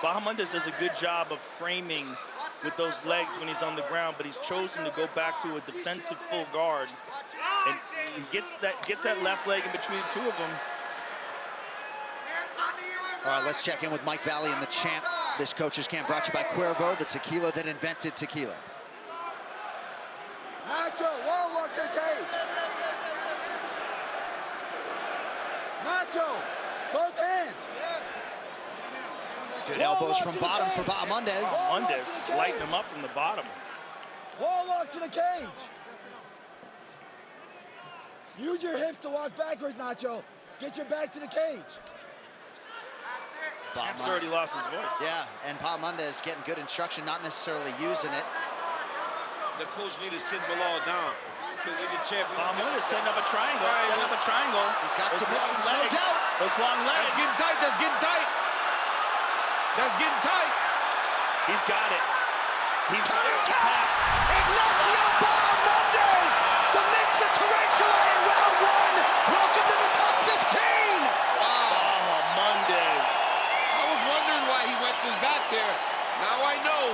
Bahamondes does a good job of framing with those legs when he's on the ground, but he's chosen to go back to a defensive full guard. And he gets that left leg in between the two of them. All right, let's check in with Mike Valley and the champ. This coach's camp brought to you by Cuervo, the tequila that invented tequila. Nacho, whoa, walk to the cage. Nacho, both hands. Good elbows from bottom for Bahamondes. Bahamondes is lighting him up from the bottom. Wall walk to the cage. Use your hips to walk backwards, Nacho. Get your back to the cage. He's already lost his voice. Yeah, and Bahamondes getting good instruction, not necessarily using it. The coach needs to sit below down. Bahamondes setting up a triangle. Setting up a triangle. He's got submissions, no doubt. Those long legs. That's getting tight. That's getting tight. That's getting tight. He's got it. He's got it. Igancio Bahamondes submits the tarantula in round one. Welcome to the top 15. Bahamondes. I was wondering why he went to his back there. Now I know.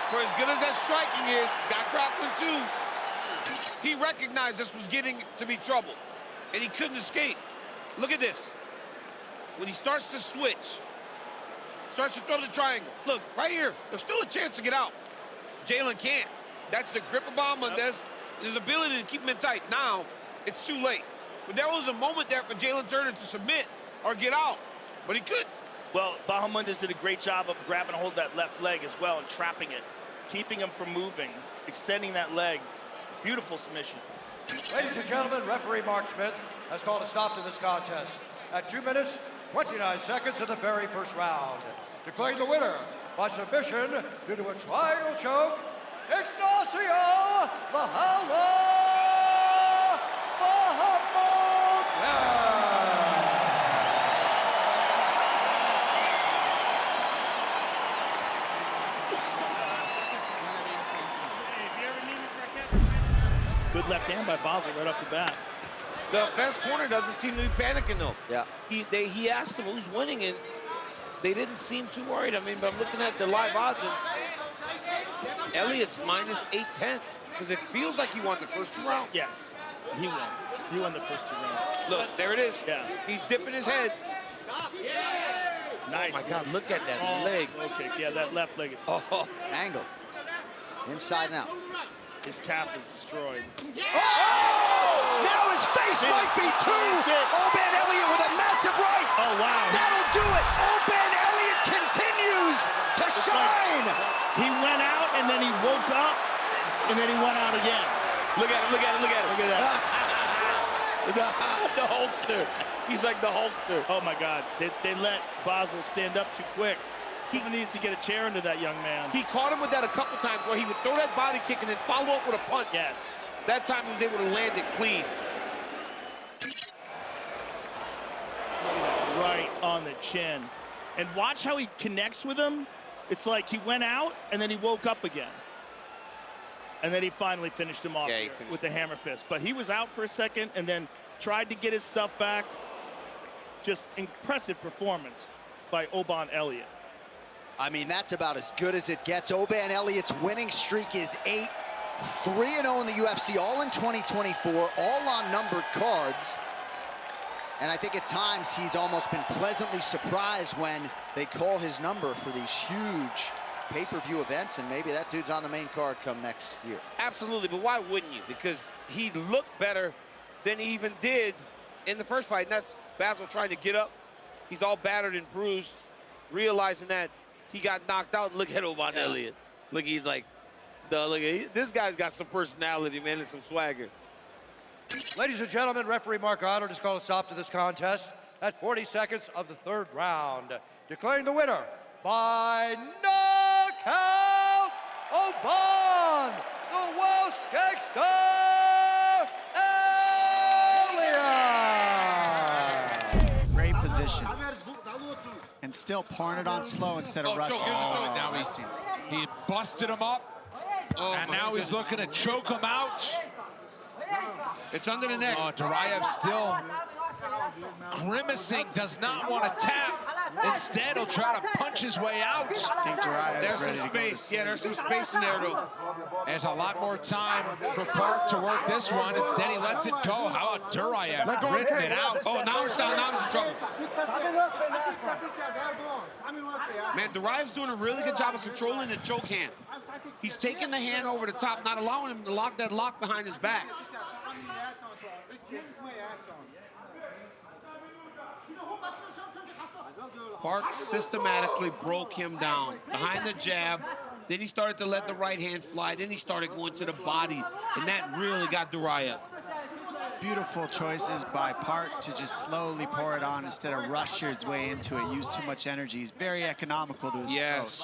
For as good as that striking is, got grappling too. He recognized this was getting to be trouble, and he couldn't escape. Look at this. When he starts to switch, starts to throw the triangle. Look, right here, there's still a chance to get out. Jalen can't. That's the grip of Bahamondes, his ability to keep him in tight. Now, it's too late. But there was a moment there for Jalen Turner to submit or get out, but he couldn't. Well, Bahamondes did a great job of grabbing a hold of that left leg as well and trapping it, keeping him from moving, extending that leg. Beautiful submission. Ladies and gentlemen, referee Mark Smith has called a stop to this contest at 2 minutes, 29 seconds of the very first round. Declaring the winner by submission due to a triangle choke, Igancio Bahamondes. Good left hand by Basel right off the bat. The Hafez corner doesn't seem to be panicking though. Yeah. He asked him who's winning, and they didn't seem too worried. I mean, but I'm looking at the live odds, and Elliott's minus 810 because it feels like he won the first 2 rounds. Yes, he won. He won the first 2 rounds. Look, there it is. Yeah. He's dipping his head. Nice. Oh my God, look at that leg. Okay, yeah, that left leg is. Oh. Angle. Inside and out. His calf is destroyed. Oh! Now his face might be too. Oban Elliot with a massive right. Oh, wow. That'll do it. Oban Elliot continues to shine. He went out, and then he woke up, and then he went out again. Look at him, look at him, look at him. Look at that. the Hulkster. He's like the Hulkster. Oh, my God. They let Basel stand up too quick. Someone needs to get a chair into that young man. He caught him with that a couple times where he would throw that body kick and then follow up with a punch. Yes. That time he was able to land it clean. Right on the chin. And watch how he connects with him. It's like he went out, and then he woke up again. And then he finally finished him off with the hammer fist. But he was out for a second and then tried to get his stuff back. Just impressive performance by Oban Elliot. I mean, that's about as good as it gets. Oban Elliott's winning streak is 8, 3-0 in the UFC, all in 2024, all on numbered cards. And I think at times he's almost been pleasantly surprised when they call his number for these huge pay-per-view events, and maybe that dude's on the main card come next year. Absolutely, but why wouldn't you? Because he looked better than he even did in the first fight, and that's Basel trying to get up. He's all battered and bruised, realizing that he got knocked out. Look at Oban Elliot. Look, he's like, this guy's got some personality, man, and some swagger. Ladies and gentlemen, referee Mark Arnold has called a stop to this contest at 40 seconds of the third round. Declaring the winner by knockout, Oban, the Welsh Gangster, Elliott. Great position. And still pouring it on slow instead of rushing. Now he busted him up, and now he's looking to choke him out. It's under the neck. Oh, Duraev still grimacing, does not want to tap. Instead, he'll try to punch his way out. I think Duraev There's ready some to go to space. sleep. Yeah, there's some space in there, though. There's a lot more time for Park to work this one. Instead, he lets it go. How about Duraev ripping it out? Oh, now he's down. Now he's in trouble. Man, Duraev's doing a really good job of controlling the choke hand. He's taking the hand over the top, not allowing him to lock that lock behind his back. Park systematically broke him down behind the jab. Then he started to let the right hand fly. Then he started going to the body, and that really got Duraev. Beautiful choices by Park to just slowly pour it on instead of rush his way into it, use too much energy. He's very economical to his approach.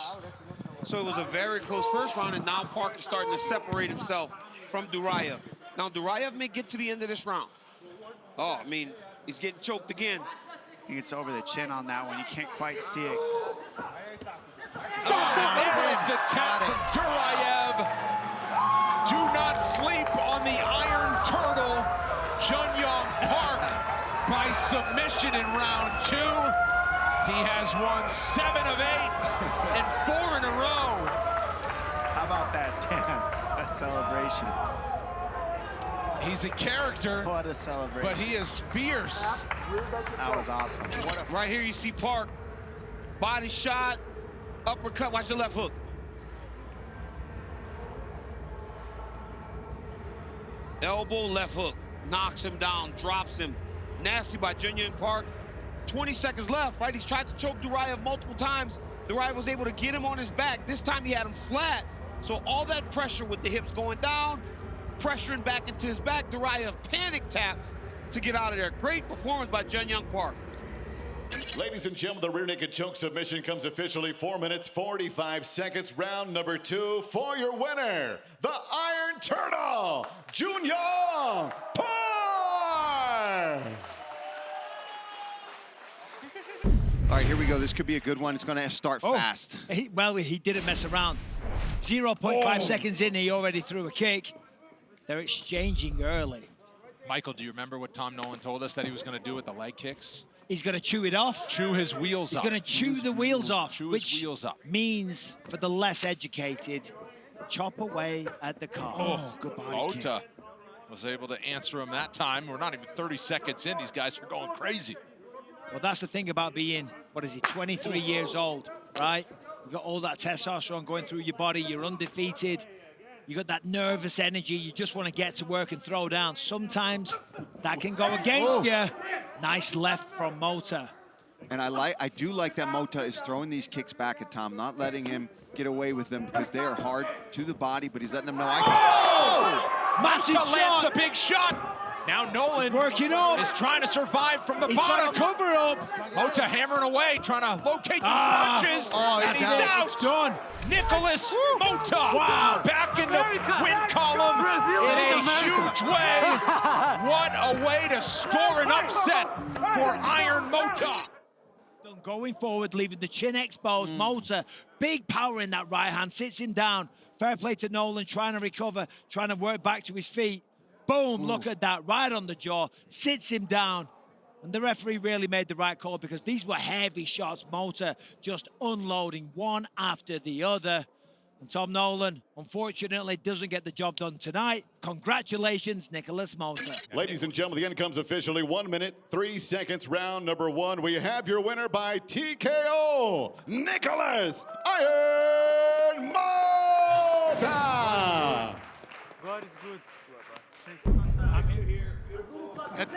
So it was a very close first round, and now Park is starting to separate himself from Duraev. Now, Duraev may get to the end of this round. Oh, I mean, he's getting choked again. He gets over the chin on that one. You can't quite see it. There is the tap from Duraev. Do not sleep on the Iron Turtle. Jun-Young Park by submission in round 2. He has won 7 of 8 and 4 in a row. How about that dance, that celebration? He's a character. What a celebration. But he is fierce. That was awesome. Right here you see Park. Body shot, uppercut, watch the left hook. Elbow, left hook, knocks him down, drops him. Nasty by Jun-Young Park. 20 seconds left, right? He's tried to choke Duraev multiple times. Duraev was able to get him on his back. This time he had him flat. So all that pressure with the hips going down, pressuring back into his back, Duraev panic taps to get out of there. Great performance by Jun-Young Park. Ladies and gentlemen, the rear naked choke submission comes officially 4 minutes, 45 seconds. Round number 2 for your winner, the Iron Turtle, Jun-Young Park. All right, here we go. This could be a good one. It's going to start fast. Well, he didn't mess around. 0.5 seconds in, he already threw a kick. They're exchanging early. Michael, do you remember what Tom Nolan told us that he was going to do with the leg kicks? He's going to chew it off. Chew his wheels up. He's going to chew the wheels off, which means, for the less educated, chop away at the calf. Oh, good body Mota was able to answer him that time. We're not even 30 seconds in. These guys are going crazy. Well, that's the thing about being, 23 years old, right? You've got all that testosterone going through your body. You're undefeated. You got that nervous energy. You just want to get to work and throw down. Sometimes that can go against you. Nice left from Mota. And I do like that Mota is throwing these kicks back at Tom, not letting him get away with them because they are hard to the body, but he's letting them know I can. Massive shot! Lands the big shot. Now Nolan is trying to survive from the bottom. He's got to cover up. Mota hammering away, trying to locate these punches. And he's out. It's done. Nicholas Mota back in the win column in a huge way. What a way to score an upset for Iron Mota. Going forward, leaving the chin exposed. Mota, big power in that right hand, sits him down. Fair play to Nolan, trying to recover, trying to work back to his feet. Boom, look at that, right on the jaw, sits him down. And the referee really made the right call because these were heavy shots. Mota just unloading one after the other. And Tom Nolan, unfortunately, doesn't get the job done tonight. Congratulations, Nicholas Mota. Ladies and gentlemen, the end comes officially 1 minute, 3 seconds, round number 1. We have your winner by TKO, Nicholas Iron Mota. God is good.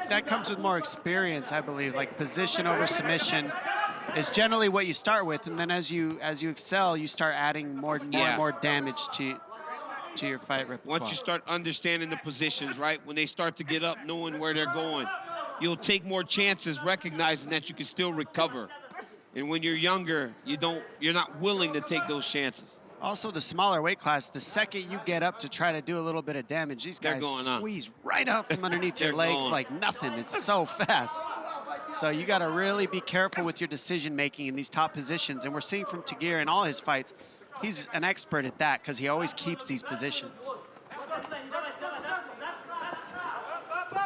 That comes with more experience, I believe. Like position over submission is generally what you start with, and then as you excel, you start adding more and more damage to your fight repertoire. Once you start understanding the positions, right? When they start to get up, knowing where they're going, you'll take more chances, recognizing that you can still recover. And when you're younger, you're not willing to take those chances. Also, the smaller weight class, the second you get up to try to do a little bit of damage, these guys squeeze right out from underneath your legs like nothing. It's so fast. So you got to really be careful with your decision-making in these top positions. And we're seeing from Tagir in all his fights, he's an expert at that because he always keeps these positions.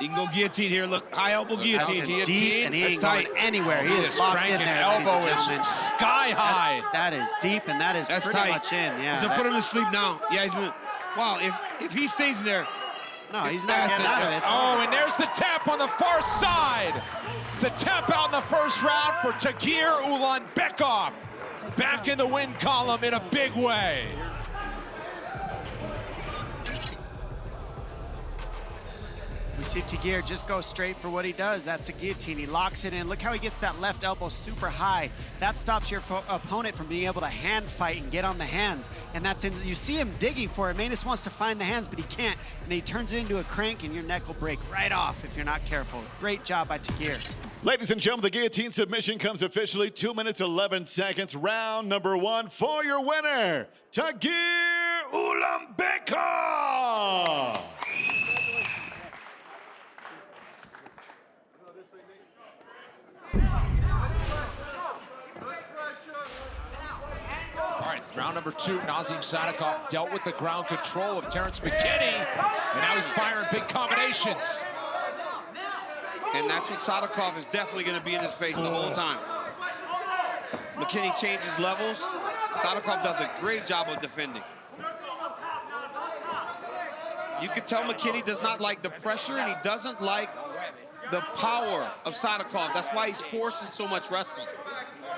He can go guillotine here. Look, high elbow guillotine. That's deep, and he ain't going anywhere. He is locked in there. Elbow is sky high. That is deep, and that is pretty much in. Yeah. He's gonna put him to sleep now. Yeah, he's gonna. Wow, if he stays in there. No, he's not getting out of it. Oh, and there's the tap on the far side. It's a tap out in the first round for Tagir Ulanbekov. Back in the win column in a big way. We see Tagir just go straight for what he does. That's a guillotine. He locks it in. Look how he gets that left elbow super high. That stops your opponent from being able to hand fight and get on the hands. And that's in, you see him digging for it. Maness wants to find the hands, but he can't. And he turns it into a crank, and your neck will break right off if you're not careful. Great job by Tagir. Ladies and gentlemen, the guillotine submission comes officially 2 minutes, 11 seconds. Round number 1 for your winner, Tagir Ulanbekov. All right, it's round number 2. Nazim Sadykhov dealt with the ground control of Terrence McKinney, and now he's firing big combinations. And that's what Sadykhov is definitely going to be in his face the whole time. McKinney changes levels. Sadykhov does a great job of defending. You can tell McKinney does not like the pressure, and he doesn't like the power of Sadykhov. That's why he's forcing so much wrestling.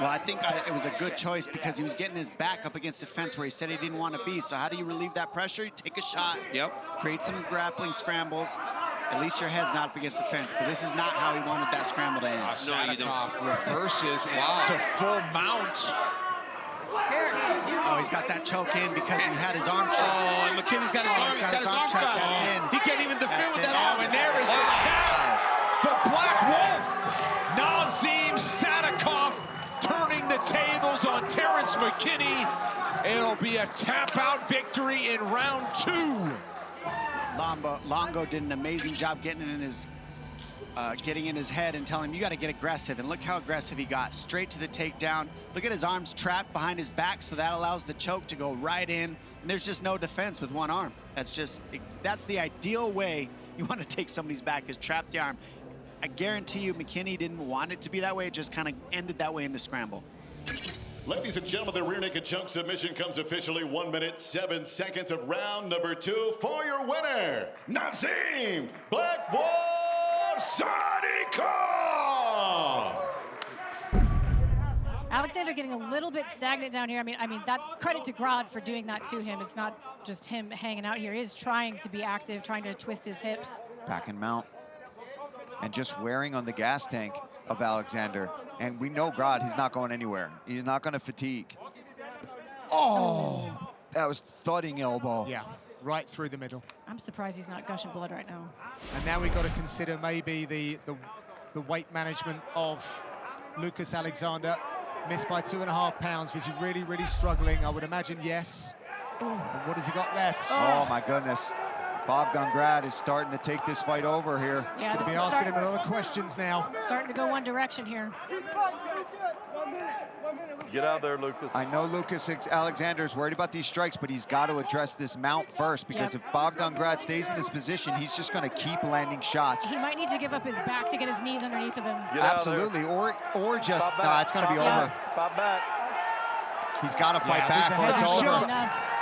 Well, I think it was a good choice because he was getting his back up against the fence where he said he didn't want to be. So how do you relieve that pressure? You take a shot. Yep. Create some grappling scrambles. At least your head's not up against the fence. But this is not how he wanted that scramble to end. Sadykhov reverses into full mount. Oh, he's got that choke in because he had his arm trapped. Oh, and McKinney's got his arm, he's got his arm trapped. That's in. He can't even defend with that arm. arm. And there is the tap. The Black Wolf, Nazim Sadykhov, turning the tables on Terrence McKinney. It'll be a tap-out victory in round 2. Longo did an amazing job getting in his head and telling him, you got to get aggressive. And look how aggressive he got. Straight to the takedown. Look at his arms trapped behind his back, so that allows the choke to go right in. And there's just no defense with one arm. That's the ideal way you want to take somebody's back, is trap the arm. I guarantee you McKinney didn't want it to be that way. It just kind of ended that way in the scramble. Ladies and gentlemen, the rear naked choke submission comes officially 1 minute, 7 seconds of round number 2 for your winner, Nazim Black Wolf Sadykhov. Alexander getting a little bit stagnant down here. I mean, that credit to Grad for doing that to him. It's not just him hanging out here. He is trying to be active, trying to twist his hips. Back and mount. And just wearing on the gas tank of Alexander. And we know Grad, he's not going anywhere. He's not going to fatigue. Oh, that was thudding elbow. Yeah, right through the middle. I'm surprised he's not gushing blood right now. And now we've got to consider maybe the weight management of Lucas Alexander. Missed by 2.5 pounds. Was he really, really struggling? I would imagine yes. What has he got left? Oh my goodness. Bogdan Grad is starting to take this fight over here. He's going to be asking him a lot of questions now. Starting to go one direction here. Get out there, Lucas. I know Lucas Alexander's worried about these strikes, but he's got to address this mount first, because if Bogdan Grad stays in this position, he's just going to keep landing shots. He might need to give up his back to get his knees underneath of him. Absolutely, or just, it's going to be over. Pop back. He's got to fight back or it's over.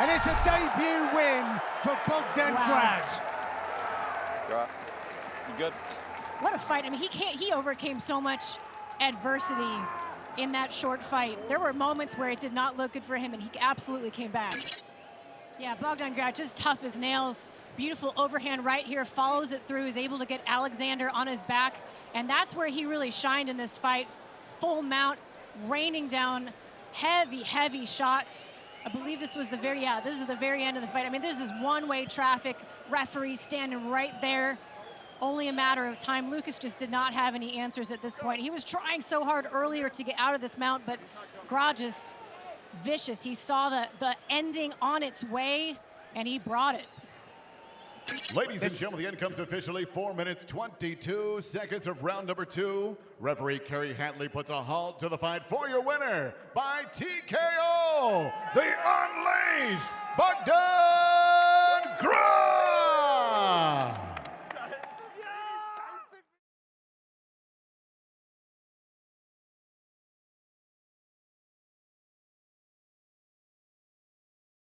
And it's a debut win for Bogdan Grad. You good? What a fight. I mean, he overcame so much adversity in that short fight. There were moments where it did not look good for him, and he absolutely came back. Yeah, Bogdan Grad just tough as nails. Beautiful overhand right here, follows it through, is able to get Alexander on his back, and that's where he really shined in this fight. Full mount, raining down heavy, heavy shots. I believe this was this is the very end of the fight. I mean, this is one-way traffic. Referee standing right there. Only a matter of time. Lucas just did not have any answers at this point. He was trying so hard earlier to get out of this mount, but Grad just vicious. He saw the ending on its way, and he brought it. Ladies and gentlemen, the end comes officially 4 minutes, 22 seconds of round number 2. Referee Kerry Hantley puts a halt to the fight for your winner by TKO, the Unleashed Bogdan